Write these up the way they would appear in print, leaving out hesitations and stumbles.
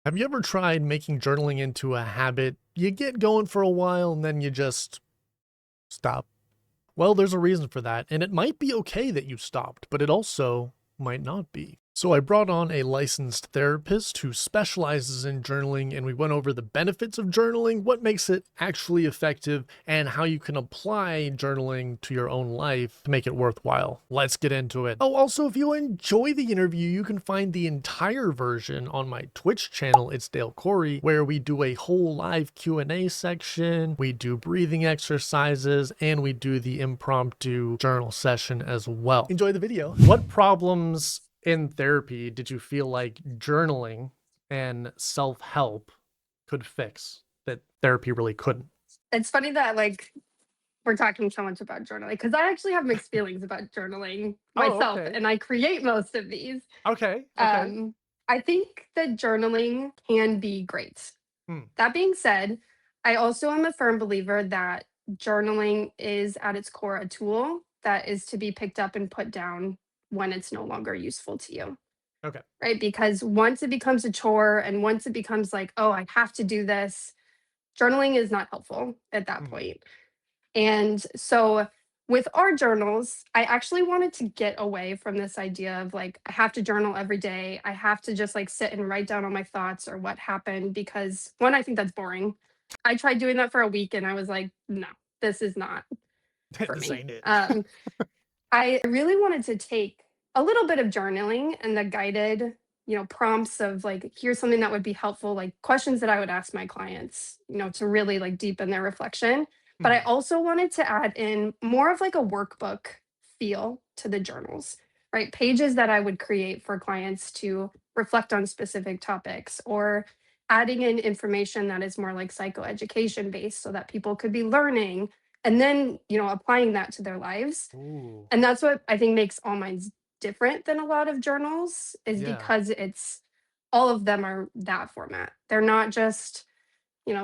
Have you ever tried making journaling into a habit? You get going for a while and then you just stop. Well, there's a reason for that, and it might be okay that you stopped, but it also might not be. So I brought on a licensed therapist who specializes in journaling, and we went over the benefits of journaling, what makes it actually effective, and how you can apply journaling to your own life to make it worthwhile. Let's get into it. Oh, also, if you enjoy the interview, you can find the entire version on my Twitch channel, It's Dale Corey, where we do a whole live Q&A section, we do breathing exercises, and we do the impromptu journal session as well. Enjoy the video. What problems in therapy did you feel like journaling and self-help could fix that therapy really couldn't? It's funny that we're talking so much about journaling because I actually have mixed feelings about journaling Oh, myself, okay. and I create most of these. Okay, okay. Um, I think that journaling can be great. Hmm, That being said, I also am a firm believer that journaling is at its core a tool that is to be picked up and put down when it's no longer useful to you, okay. right? Because once it becomes a chore and once it becomes like, oh, I have to do this, journaling is not helpful at that Mhm. point. And so with our journals, I actually wanted to get away from this idea of like, I have to journal every day. I have to just like sit and write down all my thoughts or what happened because one, I think that's boring. I tried doing that for a week and I was like, no, this is not for This me. ain't it. I really wanted to take a little bit of journaling and the guided, prompts of like, here's something that would be helpful, like questions that I would ask my clients, to really like deepen their reflection. But I Mhm. also wanted to add in more of like a workbook feel to the journals, right? Pages that I would create for clients to reflect on specific topics or adding in information that is more like psychoeducation based so that people could be learning and then, applying that to their lives. Ooh, And that's what I think makes All Minds different than a lot of journals is yeah. because it's all of them are that format. They're not just,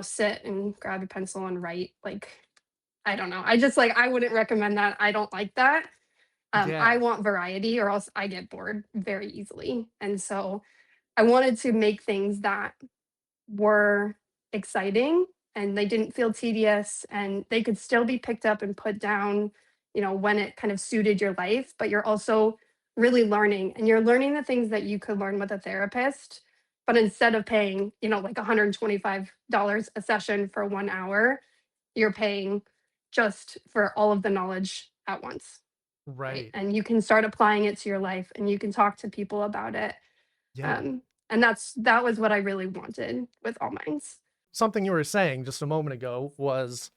sit and grab a pencil and write. Like, I don't know. I just like I wouldn't recommend that. I don't like that. I Yeah. want variety or else I get bored very easily. And so I wanted to make things that were exciting and they didn't feel tedious and they could still be picked up and put down, when it kind of suited your life, but you're also really learning and you're learning the things that you could learn with a therapist. But instead of paying, like $125 a session for 1 hour, you're paying just for all of the knowledge at once, right? Right. And you can start applying it to your life and you can talk to people about it. Yeah. And that was what I really wanted with All Minds. Something you were saying just a moment ago was,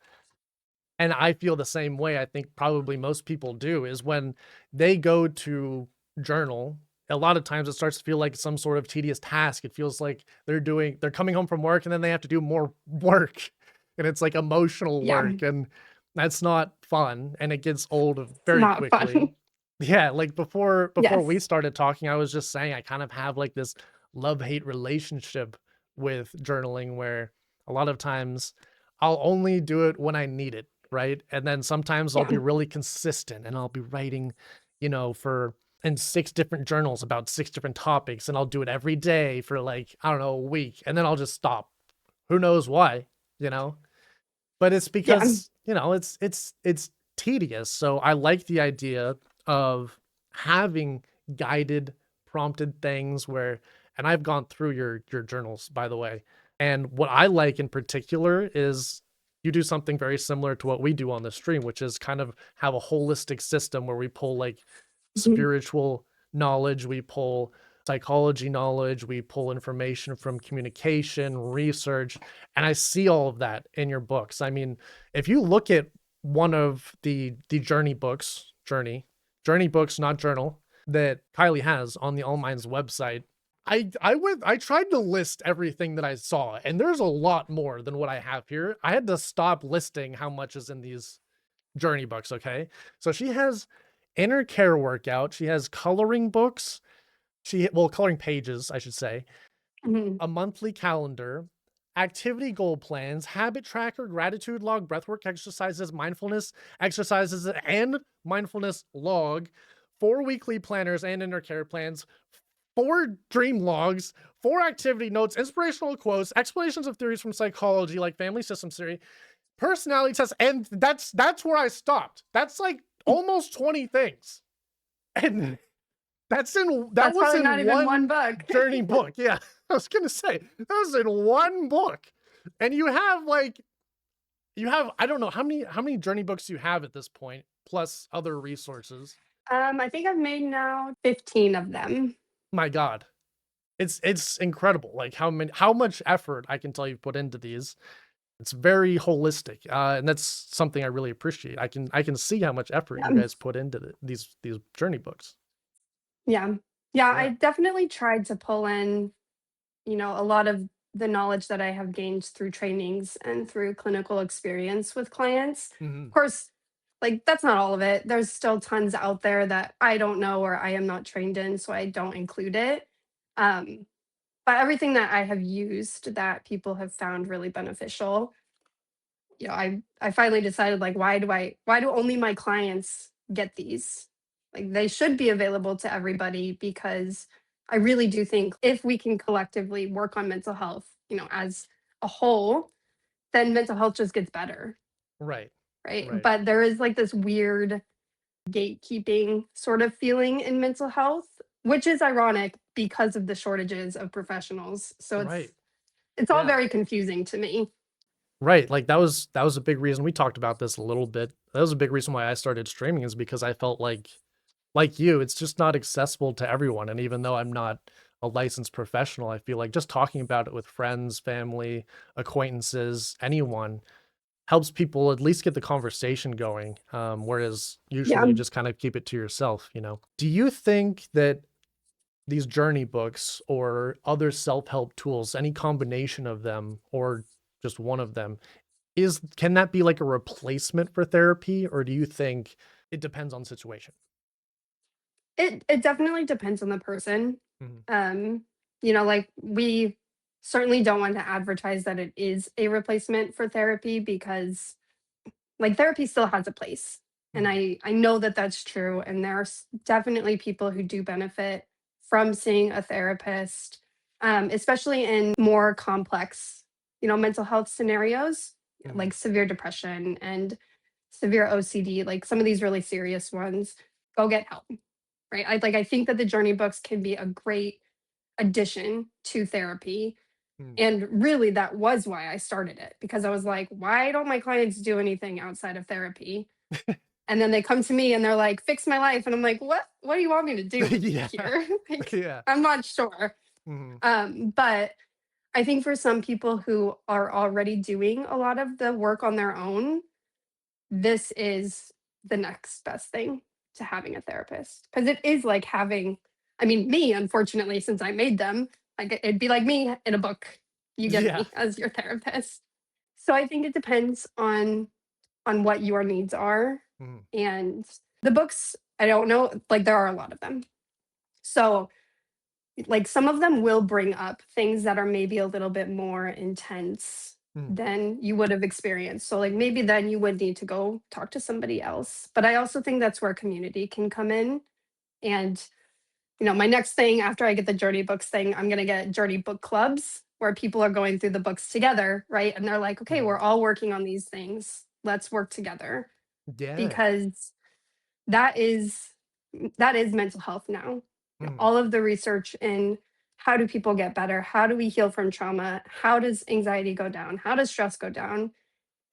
and I feel the same way, I think probably most people do, is when they go to journal, a lot of times it starts to feel like some sort of tedious task. It feels like they're coming home from work and then they have to do more work. And it's like emotional Yeah, work, and that's not fun, and it gets old it's very not quickly. fun. Yeah, like before we Yes. started talking, I was just saying I kind of have like this love-hate relationship with journaling where a lot of times I'll only do it when I need it, right? And then sometimes I'll Yeah. be really consistent and I'll be writing, for in 6 different journals about 6 different topics, and I'll do it every day for like, I don't know, a week, and then I'll just stop. Who knows why, you know? But it's Yeah. because, it's tedious. So I like the idea of having guided, prompted things where, and I've gone through your journals, by the way. And what I like in particular is you do something very similar to what we do on the stream, which is kind of have a holistic system where we pull like Mhm. spiritual knowledge, we pull psychology knowledge, we pull information from communication, research, and I see all of that in your books. I mean, if you look at one of the journey books, journey books, not journal, that Kylie has on the All Minds website, I tried to list everything that I saw, and there's a lot more than what I have here. I had to stop listing how much is in these journey books, okay? So she has inner care workout, she has coloring books, coloring pages, I should say, Mhm. a monthly calendar, activity goal plans, habit tracker, gratitude log, breathwork exercises, mindfulness exercises, and mindfulness log, 4 weekly planners and inner care plans, 4 dream logs, 4 activity notes, inspirational quotes, explanations of theories from psychology like family systems theory, personality tests, and that's where I stopped. That's like almost 20 things. And that That's was probably not in even one one book. journey book. Yeah. I was gonna say, that was in one book. And you have I don't know how many journey books you have at this point, plus other resources. I think I've made now 15 of them. My God. It's incredible, like, how much effort I can tell you've put into these. It's very holistic, and that's something I really appreciate. I can see how much effort you Yeah. guys put into these journey books. Yeah. Yeah, I Yeah. definitely tried to pull in, a lot of the knowledge that I have gained through trainings and through clinical experience with clients. Of Mhm. course, like that's not all of it. There's still tons out there that I don't know or I am not trained in, so I don't include it. Um, but everything that I have used that people have found really beneficial, I finally decided like why do only my clients get these? Like they should be available to everybody because I really do think if we can collectively work on mental health, as a whole, then mental health just gets better, Right. right? Right. But there is like this weird gatekeeping sort of feeling in mental health, which is ironic because of the shortages of professionals. So it's Right. it's all Yeah. very confusing to me. Right, like, that was a big reason we talked about this a little bit. That was a big reason why I started streaming is because I felt like you, it's just not accessible to everyone, and even though I'm not a licensed professional, I feel like just talking about it with friends, family, acquaintances, anyone, helps people at least get the conversation going, whereas Yeah. usually you just kind of keep it to yourself, you know? Do you think that these journey books or other self-help tools, any combination of them or just one of them, can that be like a replacement for therapy, or do you think it depends on the situation? It definitely depends on the person. Mhm, Um, like we certainly don't want to advertise that it is a replacement for therapy because like therapy still has a place. And mhm, I know that that's true and there are definitely people who do benefit from seeing a therapist, especially in more complex, mental health scenarios mhm, like severe depression and severe OCD, like some of these really serious ones. Go get help, right? I think that the journey books can be a great addition to therapy. mhm. And really, that was why I started it because I was like, why don't my clients do anything outside of therapy? And then they come to me and they're like, fix my life. And I'm like, what do you want me to do Yeah, here? Like, yeah, I'm not sure. mhm, But I think for some people who are already doing a lot of the work on their own, this is the next best thing to having a therapist because it is like having, I mean, me, unfortunately, since I made them, like it'd be like me in a book. You get yeah, me as your therapist. So I think it depends on what your needs are. mhm, And the books, I don't know, like there are a lot of them. So like some of them will bring up things that are maybe a little bit more intense mhm, than you would have experienced. So like maybe then you would need to go talk to somebody else. But I also think that's where community can come in. And my next thing after I get the journey books thing, I'm going to get journey book clubs where people are going through the books together, right? And they're like, "Okay, we're mhm. all working on these things. Let's work together." Yeah, Because that is that is mental health now. mhm, All of the research in how do people get better? How do we heal from trauma? How does anxiety go down? How does stress go down?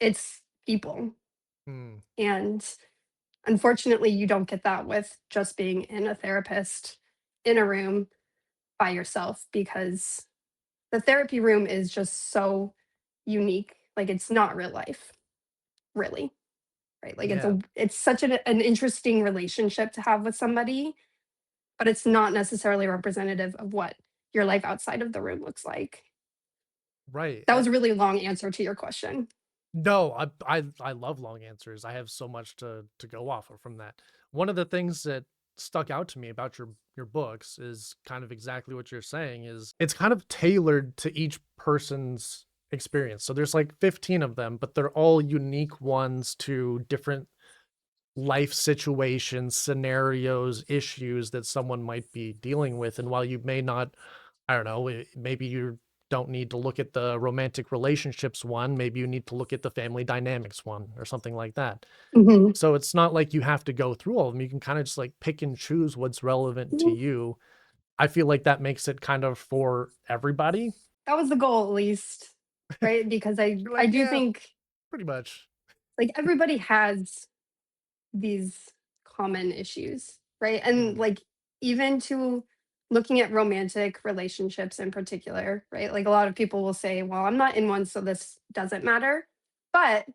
It's people. mhm. And unfortunately, you don't get that with just being in a therapist in a room by yourself because the therapy room is just so unique. Like it's not real life, really. Right? Like Yeah, it's such an interesting relationship to have with somebody, but it's not necessarily representative of what your life outside of the room looks like. right, That was a really long answer to your question. no, I love long answers. I have so much to go off of from that. One of the things that stuck out to me about your books is kind of exactly what you're saying is it's kind of tailored to each person's experience. So there's like 15 of them, but they're all unique ones to different life situations, scenarios, issues that someone might be dealing with. And while you may not, I don't know, maybe you don't need to look at the romantic relationships one, maybe you need to look at the family dynamics one or something like that. Mhm. So it's not like you have to go through all of them. You can kind of just like pick and choose what's relevant to Mhm. you. I feel like that makes it kind of for everybody. That was the goal at least, right? Because I You're I like, do yeah, think pretty much. like everybody has these common issues, right? And Mhm. like even to looking at romantic relationships in particular, right? Like a lot of people will say, well, I'm not in one, so this doesn't matter. But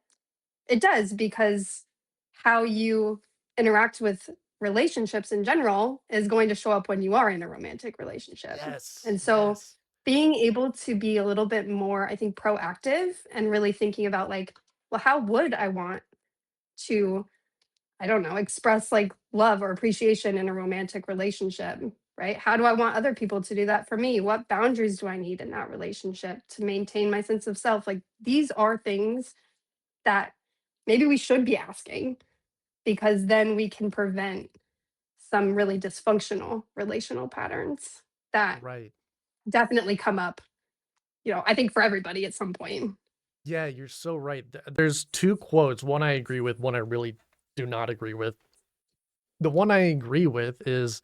it does because how you interact with relationships in general is going to show up when you are in a romantic relationship. Yes, And so yes. being able to be a little bit more, I think, proactive and really thinking about like, well, how would I want to, I don't know, express like love or appreciation in a romantic relationship, right? How do I want other people to do that for me? What boundaries do I need in that relationship to maintain my sense of self? Like these are things that maybe we should be asking because then we can prevent some really dysfunctional relational patterns that Right. definitely come up, I think for everybody at some point. Yeah, you're so right. There's two quotes. One I agree with, one I really do not agree with. The one I agree with is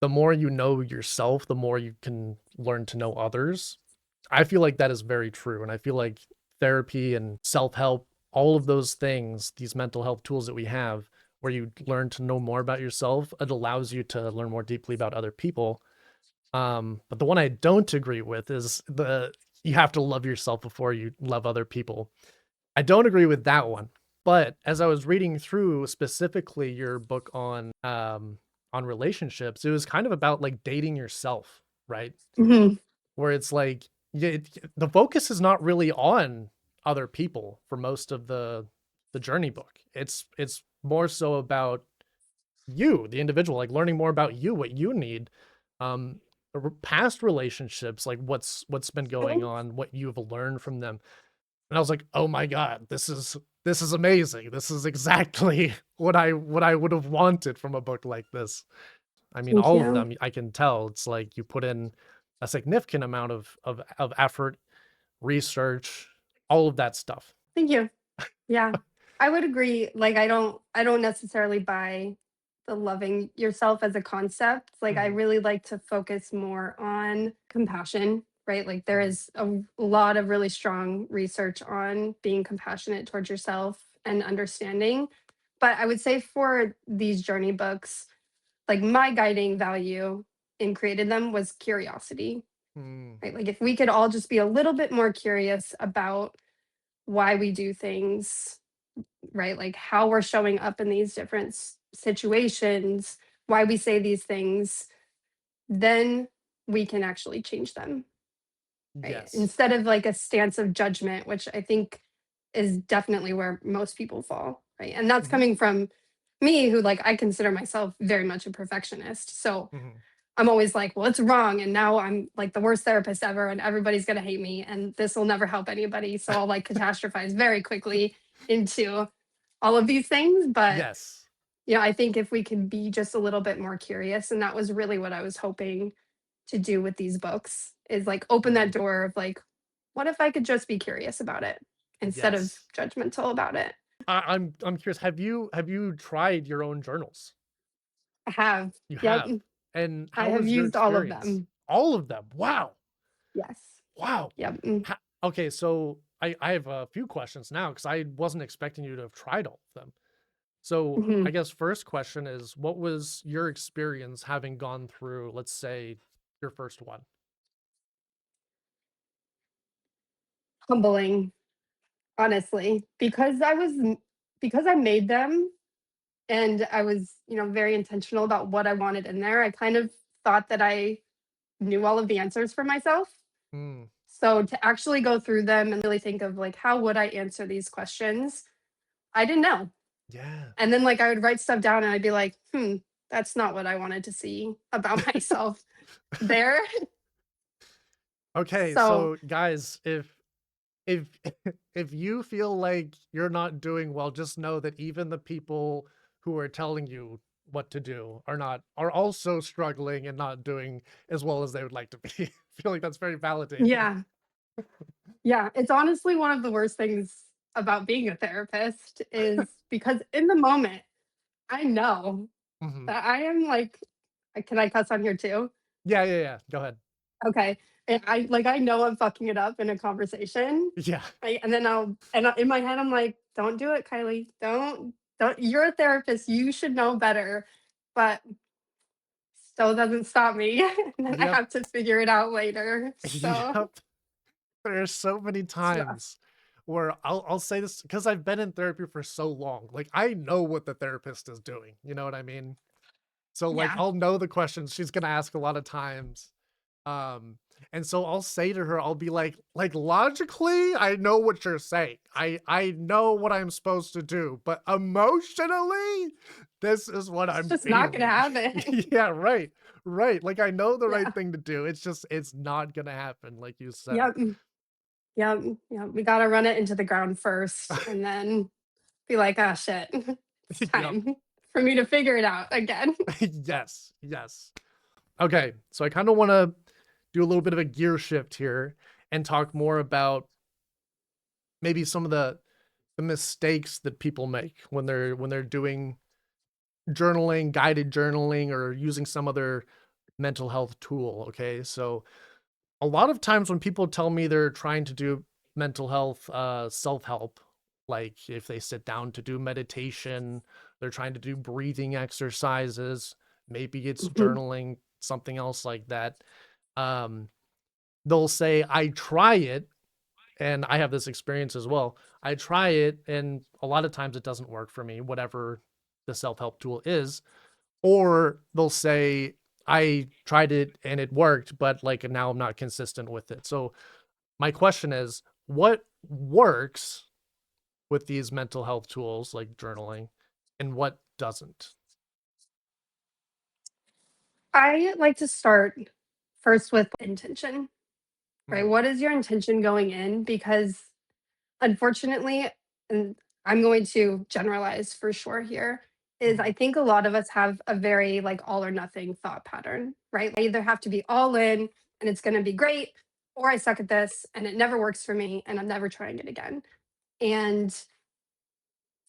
the more you know yourself, the more you can learn to know others. I feel like that is very true. And I feel like therapy and self help, all of those things, these mental health tools that we have, where you learn to know more about yourself, it allows you to learn more deeply about other people. But the one I don't agree with is the you have to love yourself before you love other people. I don't agree with that one. But as I was reading through specifically your book on relationships, it was kind of about like dating yourself, right? Mhm. Where it's like the focus is not really on other people for most of the journey book. It's more so about you, the individual, like learning more about you, what you need. Past relationships, like what's been going Mhm. on, what you've learned from them. And I was like, "Oh my god, this is amazing. This is exactly what I would have wanted from a book like this." I mean, Thank all of you. them, I can tell it's like you put in a significant amount of effort, research, all of that stuff. Thank you. Yeah. I would agree. Like I don't necessarily buy the loving yourself as a concept. Like I Mhm, really like to focus more on compassion, right? Like there mhm. is a lot of really strong research on being compassionate towards yourself and understanding. But I would say for these journey books, like my guiding value in creating them was curiosity, Mm, right? Like if we could all just be a little bit more curious about why we do things, right? Like how we're showing up in these different situations, why we say these things, then we can actually change them, right? yes. Instead of like a stance of judgment, which I think is definitely where most people fall, right? And that's Mhm, coming from me, who like I consider myself very much a perfectionist. So mhm. I'm always like, well, it's wrong. And now I'm like the worst therapist ever, and everybody's going to hate me. And this will never help anybody. So I'll like catastrophize very quickly into all of these things. But, Yes. I think if we could be just a little bit more curious, and that was really what I was hoping to do with these books is like open that Mhm. door of like, what if I could just be curious about it instead of Yes. judgmental about it? I'm curious, have you tried your own journals? I have. You Yep. have. And I how have was your used all of experience? them. All of them. Wow. Yes. Wow. Yep. Okay, so I have a few questions now because I wasn't expecting you to have tried all of them. So I Mhm. guess first question is what was your experience having gone through, let's say, your first one? Humbling. Honestly, because I made them and I was, very intentional about what I wanted in there, I kind of thought that I knew all of the answers for myself. Mm, So to actually go through them and really think of like how would I answer these questions? I didn't know. yeah. And then like I would write stuff down and I'd be like, that's not what I wanted to see about myself there. Okay, So so guys, if if you feel like you're not doing well, just know that even the people who are telling you what to do are also struggling and not doing as well as they would like to be. I feel like that's very validating. Yeah. Yeah, it's honestly one of the worst things about being a therapist is because in the moment, I know Mhm. that I am like can I cuss on here too? Yeah, yeah, yeah. Go ahead. Okay. And I know I'm fucking it up in a conversation. Yeah. And then in my head I'm like, "Don't do it, Kylie. Don't you're a therapist. You should know better." But still doesn't stop me. And then I Yep. have to figure it out later. So, Yep. There's so many it's rough. times where I'll say this because 'cause I've been in therapy for so long. Like, I know what the therapist is doing, you know what I mean? So, like, Yeah. I'll know the questions she's gonna ask a lot of times. Um, and so I'll say to her, I'll be like, "Logically, I know what you're saying. I know what I'm supposed to do, but emotionally, this is what It's I'm just not gonna feeling." happen. Yeah, right, right. Like, I know the right Yeah. thing to do. It's just it's not gonna happen, like you said. Yep. Yep. Yep. We gotta run it into the ground first and then be like, "Ah, shit. It's Yep. time for me to figure it out again." Yes, yes. Okay, so I kinda wanna do a little bit of a gear shift here and talk more about maybe some of the mistakes that people make when they're doing journaling, guided journaling, or using some other mental health tool, okay? So, a lot of times when people tell me they're trying to do mental health, self-help, like if they sit down to do meditation, they're trying to do breathing exercises, maybe it's Mhm. journaling, something else like that. Um, they'll say, "I try it," and I have this experience as well. I try it, and a lot of times it doesn't work for me, whatever the self-help tool is. Or they'll say, "I tried it and it worked, but, like, now I'm not consistent with it." So, my question is, what works with these mental health tools like journaling and what doesn't? I like to start first with intention, right? Mhm, What is your intention going in? Because unfortunately, and I'm going to generalize for sure here, is mhm, I think a lot of us have a very like all or nothing thought pattern, right? I either have to be all in and it's going to be great, or I suck at this and it never works for me and I'm never trying it again. And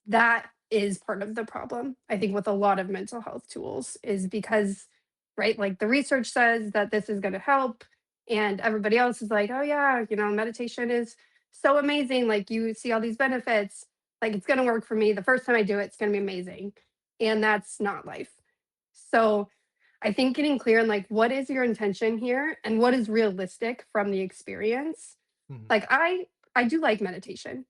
that is part of the problem, I think, with a lot of mental health tools, is because, right, like the research says that this is going to help, and everybody else is like, oh, yeah, meditation is so amazing. Like, you see all these benefits. Like, it's going to work for me. The first time I do it, it's going to be amazing. And that's not life. So, I think getting clear on like what is your intention here and what is realistic from the experience. mhm. Like I do like meditation.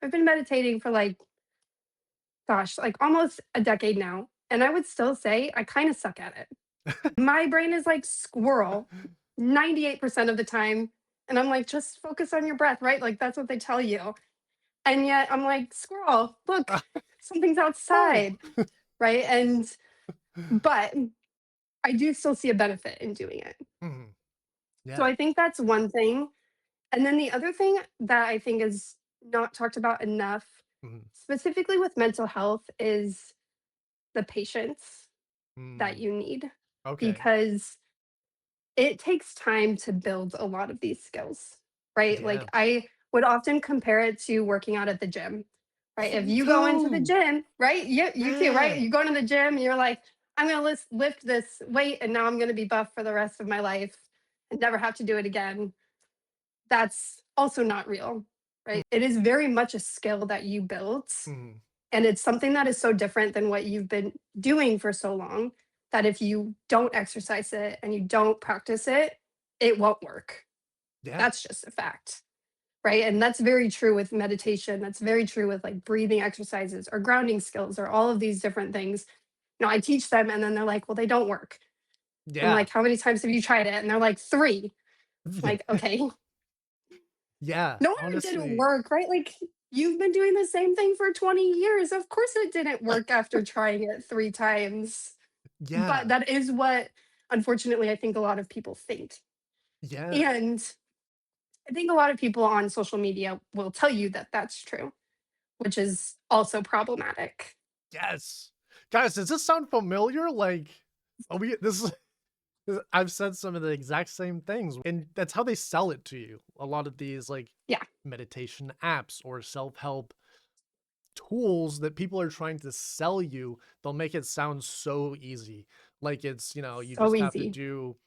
I've been meditating for like, gosh, like almost a decade now. And I would still say I kind of suck at it. My brain is like squirrel 98% of the time. And I'm like, just focus on your breath, right? Like that's what they tell you. And yet I'm like, squirrel, look, something's Oh. outside, right? But I do still see a benefit in doing it. Mhm. So Yeah. I think that's one thing. And then the other thing that I think is not talked about enough, Mhm. specifically with mental health, is the patience that Mm. you need Okay. because it takes time to build a lot of these skills, right? Like Yeah. I would often compare it to working out at the gym, right? Oh, If me you go into the too. gym, right? You too, right? Yeah. You go into the gym and you're like, I'm going to lift this weight and now I'm going to be buff for the rest of my life and never have to do it again. That's also not real, Mm, right? It is very much a skill that you built, mhm. and it's something that is so different than what you've been doing for so long that if you don't exercise it and you don't practice it, it won't work. Yeah. That's just a fact, right? And that's very true with meditation. That's very true with like breathing exercises or grounding skills or all of these different things. I teach them and then they're like, well, they don't work. I'm Yeah. like, how many times have you tried it? And they're like, three. Like, okay, Yeah. no wonder it didn't Honestly, work, right? Like, you've been doing the same thing for 20 years. Of course it didn't work after trying it 3 times. But yeah. that is what, unfortunately, I think a lot of people think. Yeah. And I think a lot of people on social media will tell you that that's true. which is also problematic. Yes. Guys, does this sound familiar? Like, are we this is I've said some of the exact same things, and that's how they sell it to you. A lot of these, like, Yeah, meditation apps or self-help tools that people are trying to sell you, they'll make it sound so easy. Like it's, you so just have to easy. do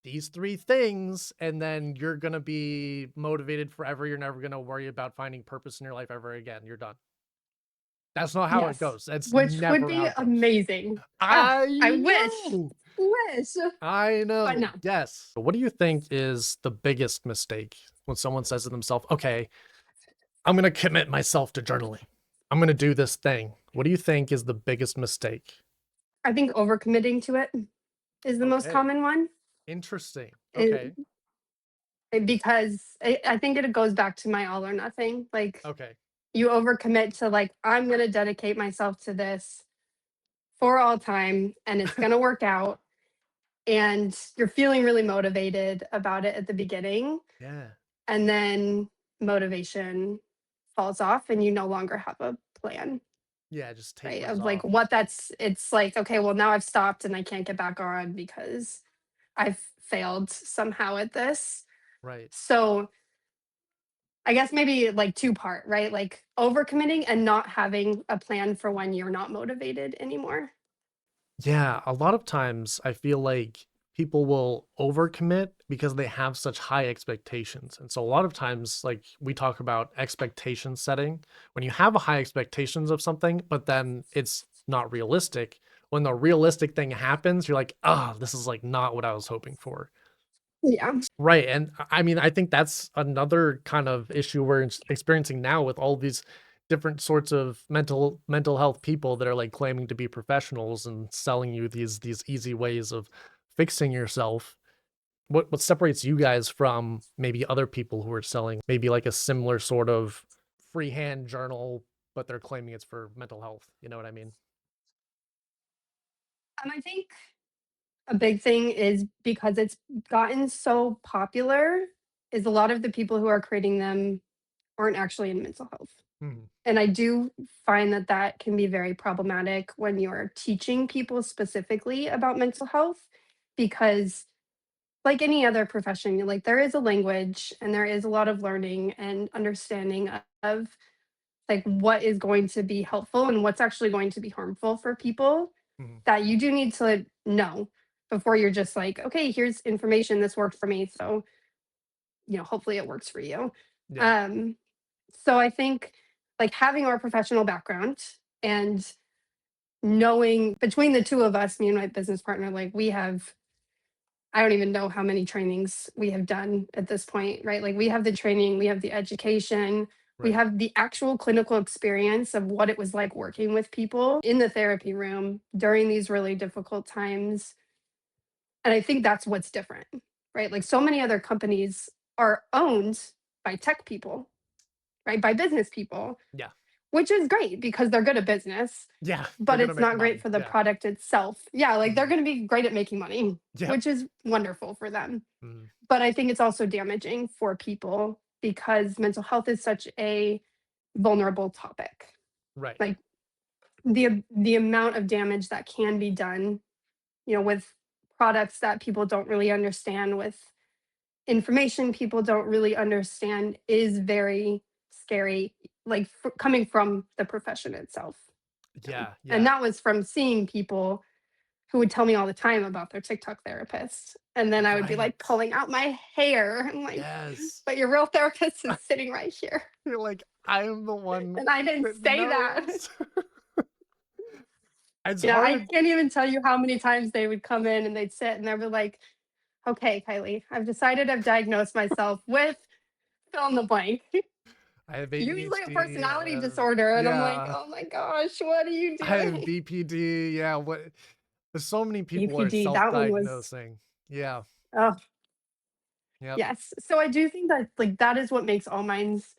these 3 things and then you're gonna be motivated forever. You're never gonna worry about finding purpose in your life ever again. You're done. That's not how it Yes, goes. That's which would never be how it goes. amazing. Ah, I I wish, know. wish, I but know. no. Yes. What do you think is the biggest mistake when someone says to themselves, "Okay, I'm gonna commit myself to journaling. I'm gonna do this thing." What do you think is the biggest mistake? I think overcommitting to it is the most Okay. common one, Interesting. eh, Okay. because I think it goes back to my all or nothing. Like, Okay. you overcommit to, like, "I'm gonna dedicate myself to this for all time, and it's gonna work out," and you're feeling really motivated about it at the beginning, Yeah. and then motivation falls off, and you no longer have a plan. Yeah, it just Right, tapers of, like, off. what that's it's like, "Okay, well, now I've stopped and I can't get back on because I've failed somehow at this." Right. So, I guess maybe, like, two-part, right? Like, overcommitting and not having a plan for when you're not motivated anymore. Yeah, a lot of times I feel like people will overcommit because they have such high expectations. And so a lot of times, like we talk about expectation setting, when you have a high expectations of something, but then it's not realistic, when the realistic thing happens, you're like, ah, this is like not what I was hoping for. Yeah. Right, and I mean, I think that's another kind of issue we're experiencing now with all these different sorts of mental health people that are like claiming to be professionals and selling you these easy ways of fixing yourself. What separates you guys from maybe other people who are selling maybe like a similar sort of freehand journal, but they're claiming it's for mental health? You know what I mean? I think a big thing is because it's gotten so popular, is a lot of the people who are creating them aren't actually in mental health. Mhm. And I do find that that can be very problematic when you're teaching people specifically about mental health because, like any other profession, like, there is a language and there is a lot of learning and understanding of, like, what is going to be helpful and what's actually going to be harmful for people Mhm. that you do need to know before you're just like, "Okay, here's information, this worked for me, so, hopefully it works for you." Yeah. Um, so I think, like, having our professional background and knowing between the 2 of us, me and my business partner, like, we have I don't even know how many trainings we have done at this point, right? Like, we have the training, we have the education, we Right. have the actual clinical experience of what it was like working with people in the therapy room during these really difficult times, and I think that's what's different, right? Like, so many other companies are owned by tech people, right? By business people, Yeah. which is great because they're good at business, Yeah. They're but gonna it's make not great money. for the Yeah. product itself. Yeah, like, they're Mhm. gonna be great at making money, Yep. which is wonderful for them. Mhm. But I think it's also damaging for people because mental health is such a vulnerable topic. Right. Like, the amount of damage that can be done, with products that people don't really understand, with information people don't really understand is very scary, like, coming from the profession itself. Yeah. And Yeah. that was from seeing people who would tell me all the time about their TikTok therapist. And then I would be like Right. pulling out my hair. I'm like, Yes. but your real therapist is sitting right here. You're like, "I am the one And I didn't that say that. knows." It's Yeah, I hard. can't even tell you how many times they would come in and they'd sit and they'd be like, okay, Kylie, I've decided I've diagnosed myself with fill in the blank. I have Usually a ADHD, I personality have disorder. And I'm like, yeah, oh my gosh, what are you I have doing? BPD, yeah, so many people are BPD, that one was, self-diagnosing. Yeah, oh, yep, yes. So I do think that, like, that is what makes all minds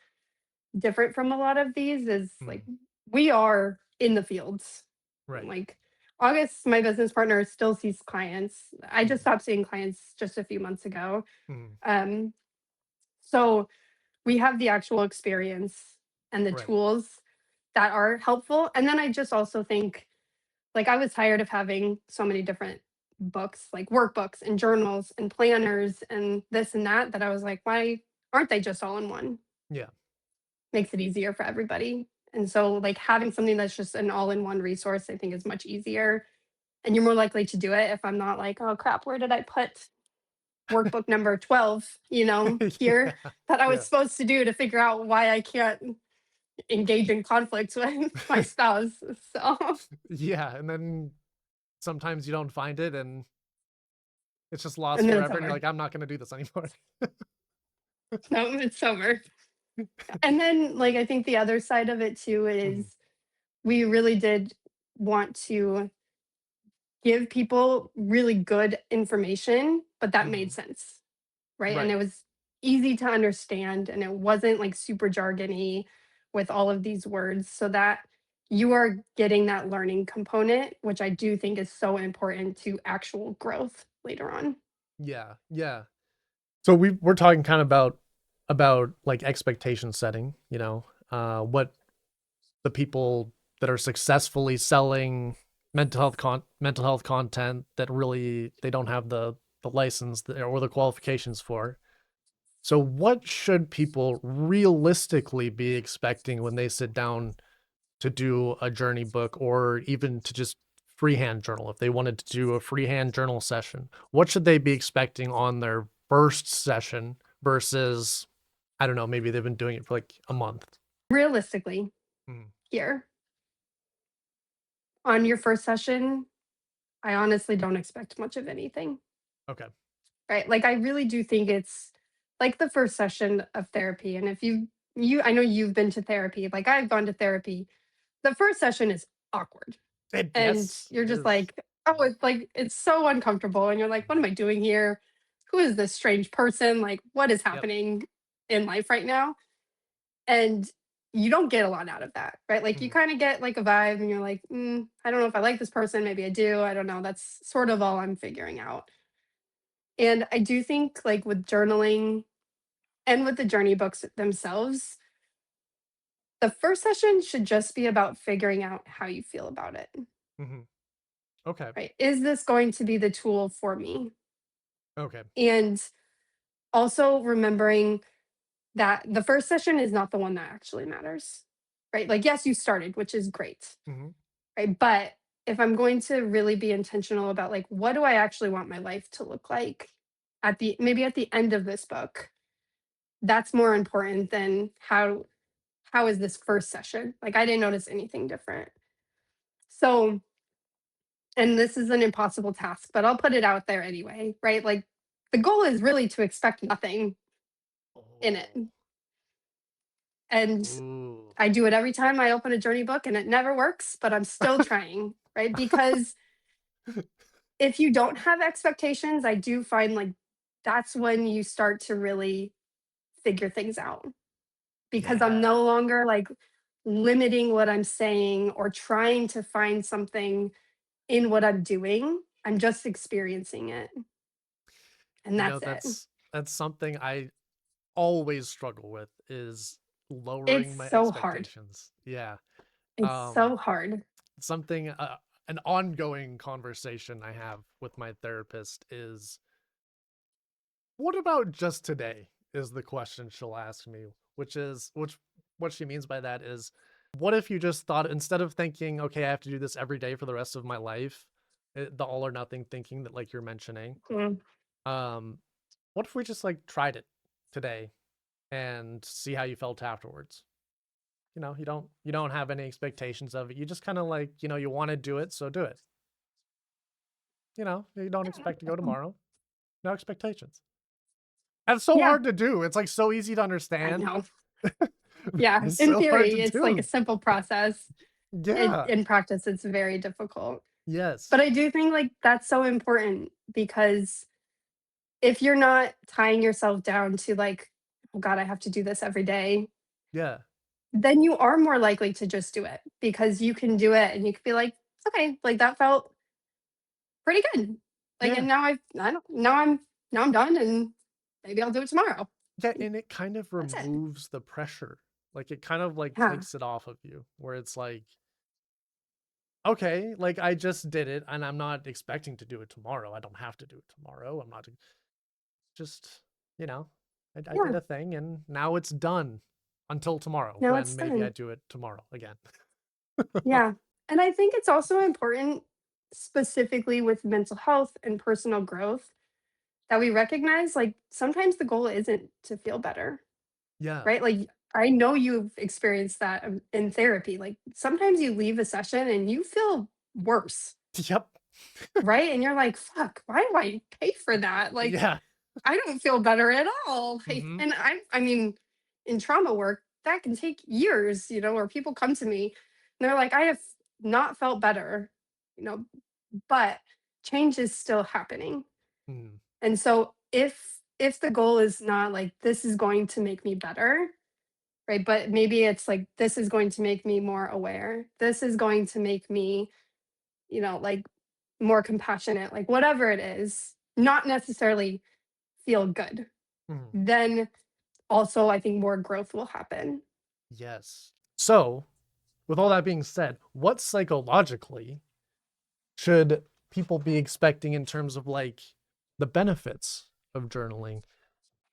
different from a lot of these is, like, mhm, we are in the fields. right, Like, August, my business partner, still sees clients. I just mhm, stopped seeing clients just a few months ago. mhm, Um, so we have the actual experience and the right, tools that are helpful. And then I just also think, like, I was tired of having so many different books, like workbooks and journals and planners and this and that, that I was like, why aren't they just all in one? Yeah. Makes it easier for everybody. And so, like, having something that's just an all in one resource, I think is much easier. And you're more likely to do it if I'm not like, oh crap, where did I put workbook number 12, here Yeah. that I was Yeah. supposed to do to figure out why I can't engage in conflict with my spouse. So, Yeah, and then sometimes you don't find it and it's just lost and then it's forever, and you're over. like, "I'm not gonna do this anymore." No, it's over. And then, like, I think the other side of it too Mhm, is we really did want to give people really good information, but that made mhm. sense, right? And Right. it was easy to understand and it wasn't like super jargony with all of these words so that you are getting that learning component, which I do think is so important to actual growth later on. Yeah, yeah. So we're talking kind of about, like, expectation setting, what the people that are successfully selling mental health content that really they don't have the license or the qualifications for. So what should people realistically be expecting when they sit down to do a journey book or even to just freehand journal if they wanted to do a freehand journal session? What should they be expecting on their first session versus, I don't know, maybe they've been doing it for like a month? Realistically, Mm, here on your first session, I honestly don't expect much of anything, okay. right? Like, I really do think it's like the first session of therapy. And if I know you've been to therapy, like I've gone to therapy, the first session is awkward. And Yes, you're it just is. like, oh, it's like, it's so uncomfortable. And you're like, what am I doing here? Who is this strange person? Like, what is Yep. happening in life right now? And you don't get a lot out of that, right? Like, you Mhm, kind of get like a vibe and you're like, I don't know if I like this person. Maybe I do. I don't know. That's sort of all I'm figuring out. And I do think, like, with journaling and with the journey books themselves, the first session should just be about figuring out how you feel about it, mhm. Okay. right? Is this going to be the tool for me? Okay. And also remembering that the first session is not the one that actually matters, right? Like, yes, you started, which is great, Mhm, right? But if I'm going to really be intentional about, like, what do I actually want my life to look like at the maybe at the end of this book, that's more important than how is this first session? Like, I didn't notice anything different. So, and this is an impossible task, but I'll put it out there anyway, right? Like, the goal is really to expect nothing in it. oh, And ooh. I do it every time I open a journey book and it never works, but I'm still trying, right? Because if you don't have expectations, I do find like that's when you start to really figure things out because I'm Yeah. no longer like limiting what I'm saying or trying to find something in what I'm doing. I'm just experiencing it and You know, that's it. that's something I always struggle with is It's lowering my so hard. expectations. Yeah. It's so hard. Something an ongoing conversation I have with my therapist is, "What about just today?" is the question she'll ask me, which what she means by that is, what if you just thought instead of thinking, "Okay, I have to do this every day for the rest of my life," the all or nothing thinking that like you're mentioning, Mm. um, what if we just like tried it today and see how you felt afterwards? You don't have any expectations of it. You just kind of like, you want to do it, so do it. You don't expect to go tomorrow. No expectations. And it's so Yeah, hard to do. It's like so easy to I understand. know. Yeah, It's in so hard to theory, it's like a do. simple process. Yeah. In practice, it's very difficult. But Yes. I do think like that's so important because if you're not tying yourself down to like, oh God, I have to do this every day, Yeah. then you are more likely to just do it because you can do it and you could be like, okay, like that felt pretty good. Like, Yeah. and I don't, now I'm done and maybe I'll do it tomorrow. Yeah, and it kind of That's it. removes the pressure. Like it kind of like Yeah. takes it off of you, where it's like, okay, like I just did it and I'm not expecting to do it tomorrow. I don't have to do it tomorrow. I'm not just, you know, I did Yeah. a thing and now it's done until tomorrow Now when it's maybe I done. do it tomorrow again. Yeah. And I think it's also important, specifically with mental health and personal growth, that we recognize like sometimes the goal isn't to feel better, Yeah. right? Like I know you've experienced that in therapy. Like sometimes you leave a session and you feel worse, Yep. right? And you're like, fuck, why do I pay for that? Like Yeah. I don't feel better at all. Like, Hmm. and I mean, in trauma work, that can take years, where people come to me and they're like, I have not felt better, you know, but change is still happening. Hmm. And so if the goal is not like this is going to make me better, right? But maybe it's like this is going to make me more aware. This is going to make me, like more compassionate, like whatever it is, not necessarily feel good. Hmm. Then also I think more growth will happen. Yes. So, with all that being said, what psychologically should people be expecting in terms of like the benefits of journaling?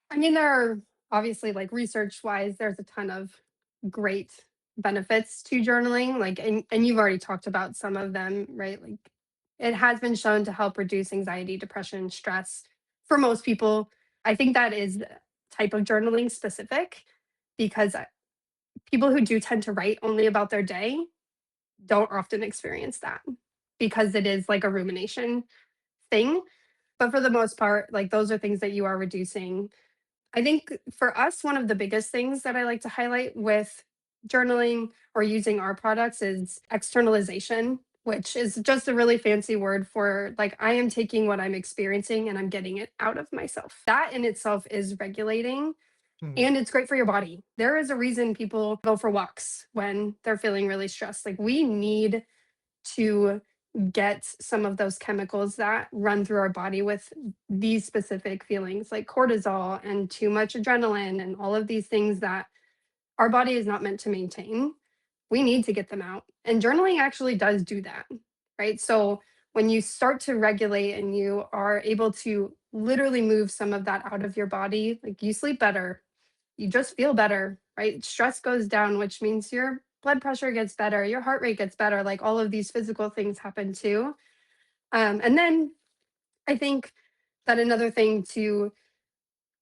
I mean, there are obviously like research wise, there's a ton of great benefits to journaling. Like, and you've already talked about some of them, right? Like, it has been shown to help reduce anxiety, depression, stress for most people. I think that is the type of journaling specific because people who do tend to write only about their day don't often experience that because it is like a rumination thing. But for the most part, like those are things that you are reducing. I think for us, one of the biggest things that I like to highlight with journaling or using our products is externalization, which is just a really fancy word for like I am taking what I'm experiencing and I'm getting it out of myself. That in itself is regulating Hmm. and it's great for your body. There is a reason people go for walks when they're feeling really stressed. Like we need to get some of those chemicals that run through our body with these specific feelings like cortisol and too much adrenaline and all of these things that our body is not meant to maintain. We need to get them out. And journaling actually does do that, right? So when you start to regulate and you are able to literally move some of that out of your body, like you sleep better, you just feel better, right? Stress goes down, which means your blood pressure gets better, your heart rate gets better, like all of these physical things happen too. And then I think that another thing to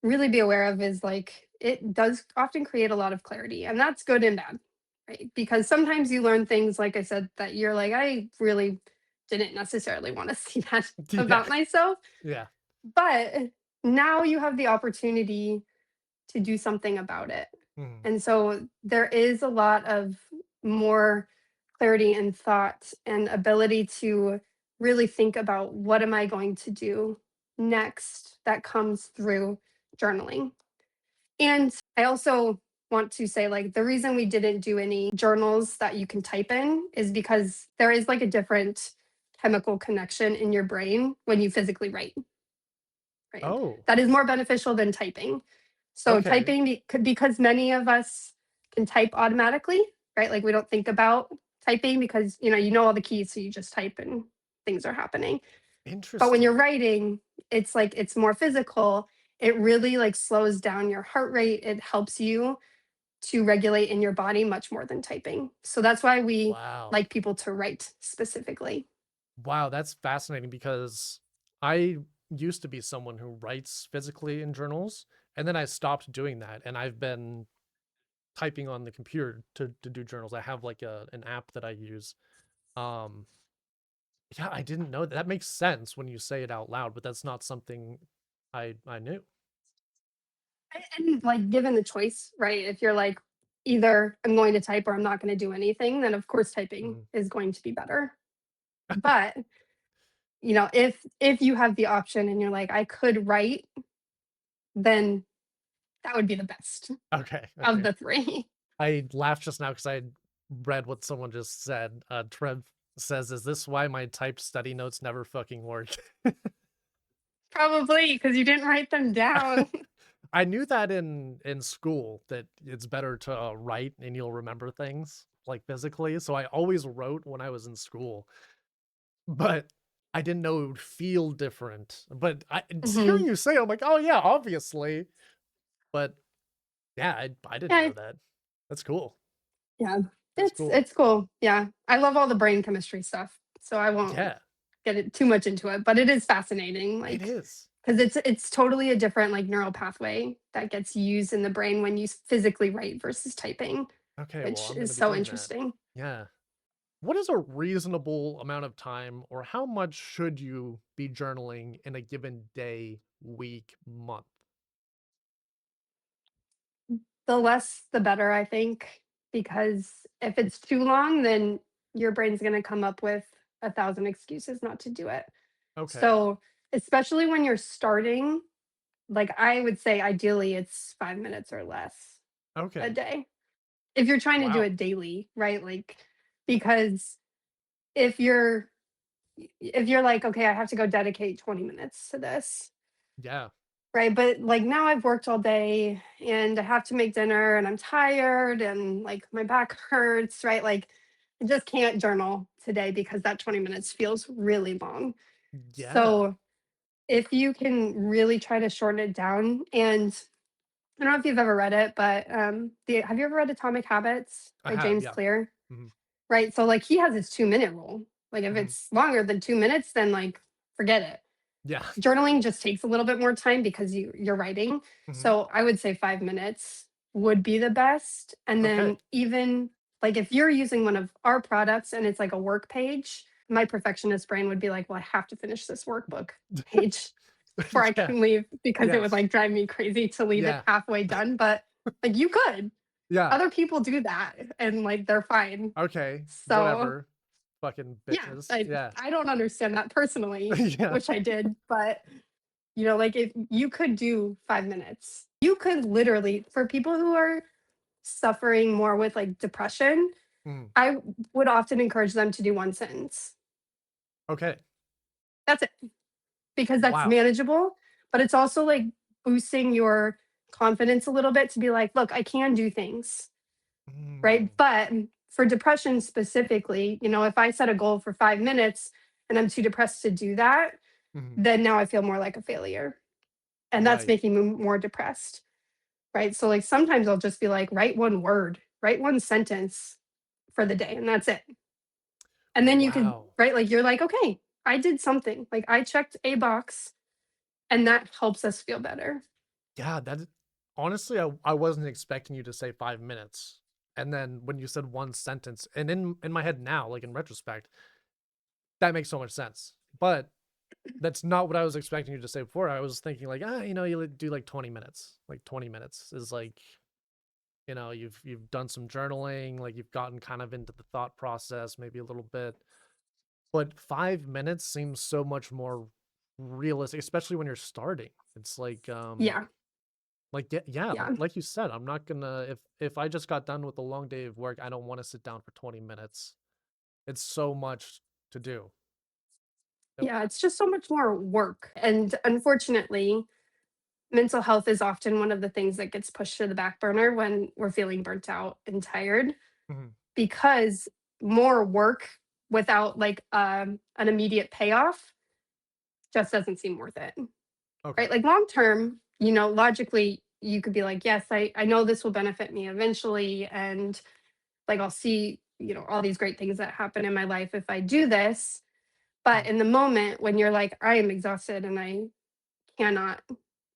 really be aware of is like it does often create a lot of clarity, and that's good and bad, right? Because sometimes you learn things, like I said, that you're like, I really didn't necessarily want to see that Yeah. about myself. Yeah. But now you have the opportunity to do something about it. Hmm. And so there is a lot of more clarity and thought and ability to really think about what am I going to do next that comes through journaling. And I also want to say like the reason we didn't do any journals that you can type in is because there is like a different chemical connection in your brain when you physically write, right? Oh, That is more beneficial than typing. So okay. typing because many of us can type automatically, right? Like we don't think about typing because you know all the keys, so you just type and things are happening. But when you're Interesting. writing, it's like it's more physical. It really like slows down your heart rate. It helps you to regulate in your body much more than typing. So that's why we Wow. like people to write specifically. Wow, that's fascinating because I used to be someone who writes physically in journals, and then I stopped doing that, and I've been typing on the computer to do journals. I have like an app that I use. Um, yeah, I didn't know that. That makes sense when you say it out loud, but that's not something I knew. And like given the choice, right? If you're like either I'm going to type or I'm not going to do anything, then of course typing Mhm. is going to be better. But if you have the option and you're like I could write, then that would be the best Okay, of okay. the three. I laughed just now because I read what someone just said. Trev says, "Is this why my typed study notes never fucking work?" Probably because you didn't write them down. I knew that in school that it's better to write and you'll remember things, like, physically, so I always wrote when I was in school, but I didn't know it would feel different, but hearing Mhm. you say it, I'm like, "Oh, yeah, obviously," but yeah, I didn't Yeah, know that. That's cool. yeah. That's It's cool. it's cool. Yeah. I love all the brain chemistry stuff, so I won't Yeah, get it too much into it, but it is fascinating, it like, is. because it's totally a different, like, neural pathway that gets used in the brain when you physically write versus typing, Okay, well, which I'm is gonna be so doing that. interesting. Yeah. What is a reasonable amount of time, or how much should you be journaling in a given day, week, month? The less, the better, I think, because if it's too long, then your brain's gonna come up with 1,000 excuses not to do it. Okay. So, especially when you're starting, like, I would say ideally it's 5 minutes or less a Okay. day. If you're trying to do Wow. it daily, right? Like, because if you're if you're like, "Okay, I have to go dedicate 20 minutes to this," Yeah. right? But, like, now I've worked all day and I have to make dinner and I'm tired and, like, my back hurts, right? Like, I just can't journal today because that 20 minutes feels really long. Yeah. So, if you can really try to shorten it down, and I don't know if you've ever read it, but, have you ever read Atomic Habits I by have, James yeah. Clear? Mhm. Right, so, like, he has his 2-minute rule. Like, if Mhm. it's longer than 2 minutes, then, like, forget it. Yeah. Journaling just takes a little bit more time because you're writing, Mhm. so I would say 5 minutes would be the best, and Okay. then even, like, if you're using one of our products and it's like a work page, my perfectionist brain would be like, "Well, I have to finish this workbook page before I Yeah. can leave," because it Yeah. would, like, drive me crazy to leave it Yeah. halfway done, but, like, you could. Yeah. Other people do that, and, like, they're fine. Okay. So Whatever. Fucking yeah, bitches. I Yeah. I don't understand that personally. Yeah. Wish I did, but, like, if you could do 5 minutes, you could literally, for people who are suffering more with, like, depression, Mhm. I would often encourage them to do 1 sentence. Okay. That's it, because that's Wow. manageable, but it's also, like, boosting your confidence a little bit to be like, "Look, I can do things." Right? Mm. But for depression specifically, if I set a goal for 5 minutes and I'm too depressed to do that, Mhm. then now I feel more like a failure. And that's Right. making me more depressed. Right? So, like, sometimes I'll just be like, write 1 word, write 1 sentence for the day, and that's it. And then you could, Wow. right? Like, you're like, okay, I did something. Like, I checked a box, and that helps us feel better. Yeah, that is honestly, I wasn't expecting you to say 5 minutes, and then when you said 1 sentence and in my head now, like, in retrospect, that makes so much sense, but that's not what I was expecting you to say before. I was thinking like, you do, like, 20 minutes. Like, 20 minutes is, like, you've done some journaling, like, you've gotten kind of into the thought process maybe a little bit, but 5 minutes seems so much more realistic, especially when you're starting. It's Yeah. yeah, Yeah. like you said, I'm not gonna if I just got done with a long day of work, I don't wanna sit down for 20 minutes. It's so much to do. Yep. Yeah. It's just so much more work. And unfortunately, mental health is often one of the things that gets pushed to the back burner when we're feeling burnt out and tired, Mhm. because more work without, like, an immediate payoff just doesn't seem worth it, Okay. right? Like, long term, logically, you could be like, yes, I know this will benefit me eventually, and, like, I'll see, all these great things that happen in my life if I do this. But Mhm. in the moment when you're like, I am exhausted and I cannot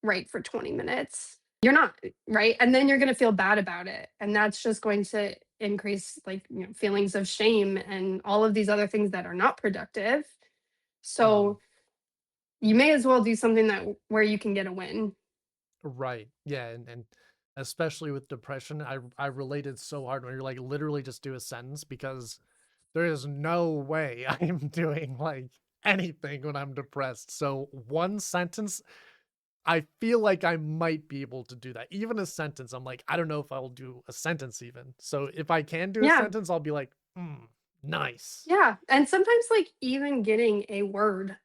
write for 20 minutes. You're not, right? And then you're going to feel bad about it. And that's just going to increase, like, feelings of shame and all of these other things that are not productive. Mhm. So you may as well do something that where you can get a win. Right. Yeah, and especially with depression, I related so hard when you're like literally just do a sentence because there is no way I'm doing like anything when I'm depressed. So one sentence, I feel like I might be able to do that. Even a sentence, I'm like, I don't know if I'll do a sentence even. So if I can do a Yeah. sentence, I'll be like, nice. Yeah. And sometimes, like, even getting a word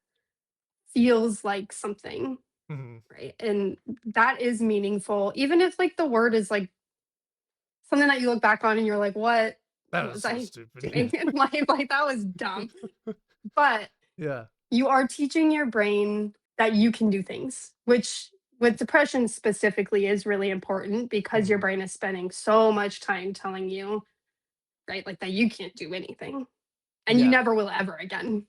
feels like something. Mhm. right? And that is meaningful, even if like the word is like something that you look back on and you're like, what That was was so I stupid. doing in life? Like that was dumb. But Yeah. you are teaching your brain that you can do things, which with depression specifically is really important because your Mhm. brain is spending so much time telling you, right, like that you can't do anything and you Yeah. never will ever again.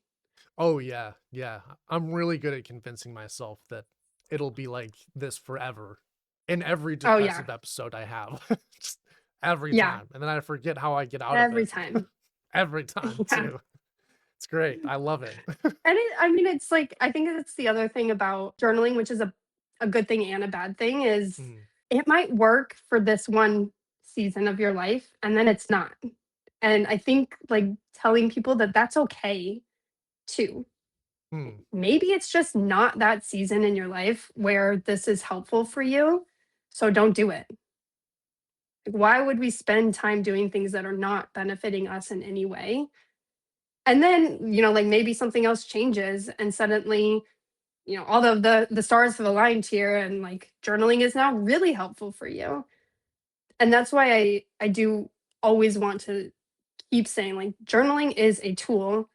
Oh, yeah, yeah. I'm really good at convincing myself that it'll be like this forever in every Oh, yeah. depressive episode I have. Just every Yeah. time, and then I forget how I get out of Every it. time. Every time Yeah. too. It's great. I love it. And I mean, it's like, I think that's the other thing about journaling, which is a good thing and a bad thing, is Mm, it might work for this one season of your life and then it's not. And I think like telling people that that's okay too. mm, Maybe it's just not that season in your life where this is helpful for you. So don't do it. Like, why would we spend time doing things that are not benefiting us in any way? And then, like maybe something else changes and suddenly, all of the stars have aligned here and like journaling is now really helpful for you. And that's why I do always want to keep saying like journaling is a tool.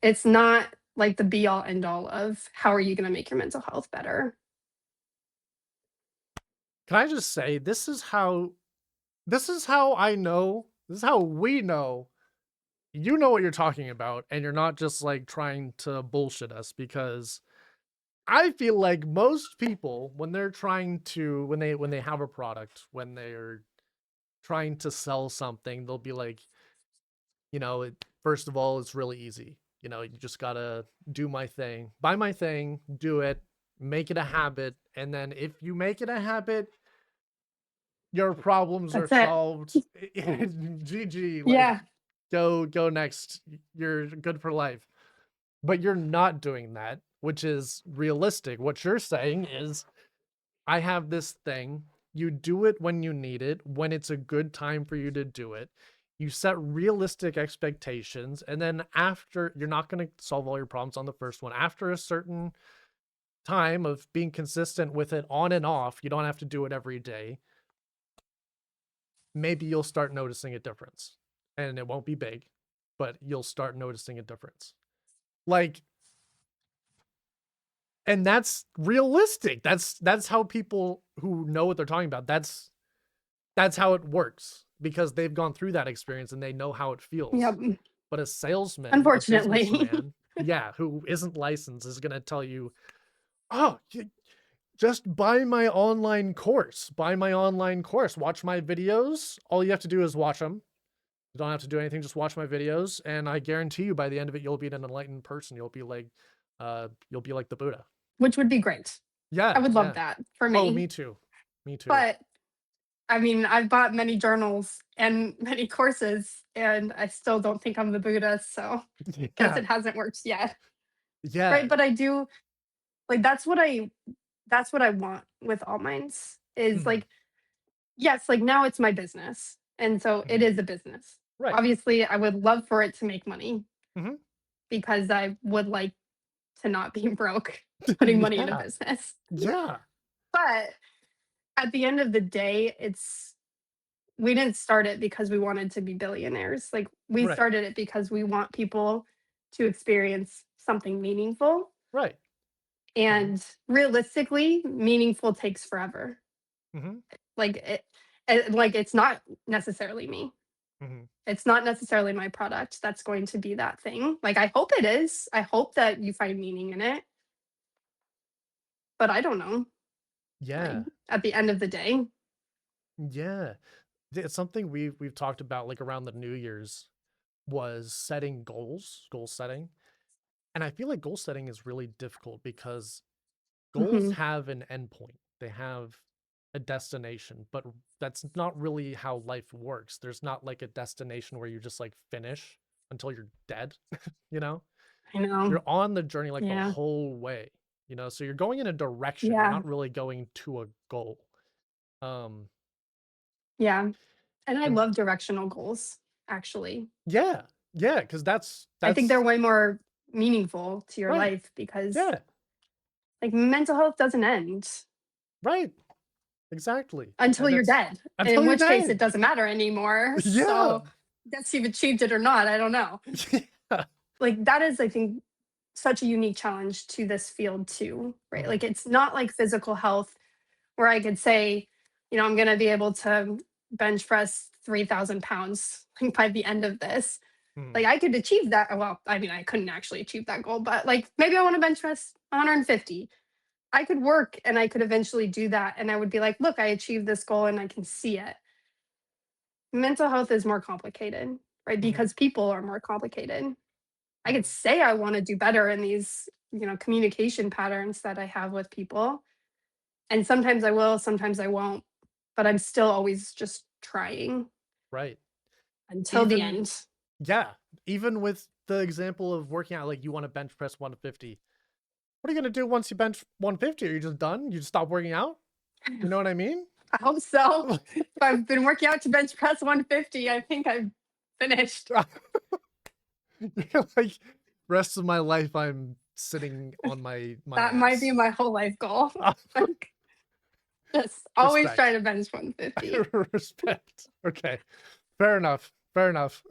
It's not like the be all end all of how are you going to make your mental health better. can I just say this is how I know, this is how we know you know what you're talking about, and you're not just, like, trying to bullshit us because I feel like most people, when they're trying to when they have a product, when they're trying to sell something, they'll be like, first of all, it's really easy. You just gotta do my thing, buy my thing, do it, make it a habit, and then if you make it a habit, your problems are That's it. solved. GG, like Yeah. go next. You're good for life. But you're not doing that, which is realistic. What you're saying is, I have this thing. You do it when you need it, when it's a good time for you to do it. You set realistic expectations, and then after, you're not going to solve all your problems on the first one. After a certain time of being consistent with it on and off, you don't have to do it every day. Maybe you'll start noticing a difference. And it won't be big, but you'll start noticing a difference. Like, and that's realistic. That's how people who know what they're talking about, that's how it works because they've gone through that experience and they know how it feels. Yep. But a salesman, a Unfortunately. businessman, yeah, who isn't licensed is going to tell you, "Oh, just buy my online course. Buy my online course. Watch my videos. All you have to do is watch them. You don't have to do anything, just watch my videos, and I guarantee you by the end of it you'll be an enlightened person. You'll be like the Buddha." Which would be great. I Yeah, would love yeah. that for Oh, me. me too. Me too. But I mean, I've bought many journals and many courses, and I still don't think I'm the Buddha. So guess Yeah. it hasn't worked yet. Right. Yeah. But I do like that's what I want with All Minds is Mhm, like, yes, like now it's my business. And so it mhm. is a business. Right. Obviously, I would love for it to make money Mhm. because I would like to not be broke putting money in a Yeah. business. Yeah. But at the end of the day, we didn't start it because we wanted to be billionaires. Like we Right. started it because we want people to experience something meaningful. Right. Mhm, And realistically, meaningful takes forever. mhm, Like like it's not necessarily me. mhm. It's not necessarily my product that's going to be that thing. Like I hope it is. I hope that you find meaning in it, but I don't know. Like Yeah. at the end of the day. Yeah. It's something we've talked about, like, around the New Year's was setting goals, goal setting, and I feel like goal setting is really difficult because goals Mhm. have an endpoint. They have a destination, but that's not really how life works. There's not like a destination where you just like finish until you're dead, you know? I know. You're on the journey like the Yeah. whole way, so you're going in a direction. You're Yeah. not really going to a goal. Um Yeah. And I and love directional goals, actually. yeah, yeah, because that's I think they're that's way more meaningful to your right. life because Yeah. Like, mental health doesn't end Right. Exactly. until And you're that's dead, until in you're which case it dead. doesn't matter anymore. Yeah. So, guess you've achieved it or not, I don't know. Yeah. Like, that is, I think, such a unique challenge to this field too, right? Mhm. Like, it's not like physical health where I could say, I'm going to be able to bench press 3,000 pounds like, by the end of this. Mhm. Like, I could achieve that. Well, I mean, I couldn't actually achieve that goal, but like maybe I want to bench press 150. I could work and I could eventually do that. And I would be like, look, I achieved this goal and I can see it. Mental health is more complicated, right? Mhm. Because people are more complicated. I could Mhm. say I want to do better in these, communication patterns that I have with people. And sometimes I will, sometimes I won't, but I'm still always just trying Right. until the Even end. yeah, even with the example of working out, like, you wanna bench press 150. What are you gonna do once you bench 150? Are you just done? You just stop working out? You know what I mean? I hope so. If I've been working out to bench press 150, I think I've finished. You're like, "Rest of my life, I'm sitting on my That might be ass." my whole life goal. Like, just always trying Respect. to bench 150. Respect. Okay. Fair enough. Fair enough.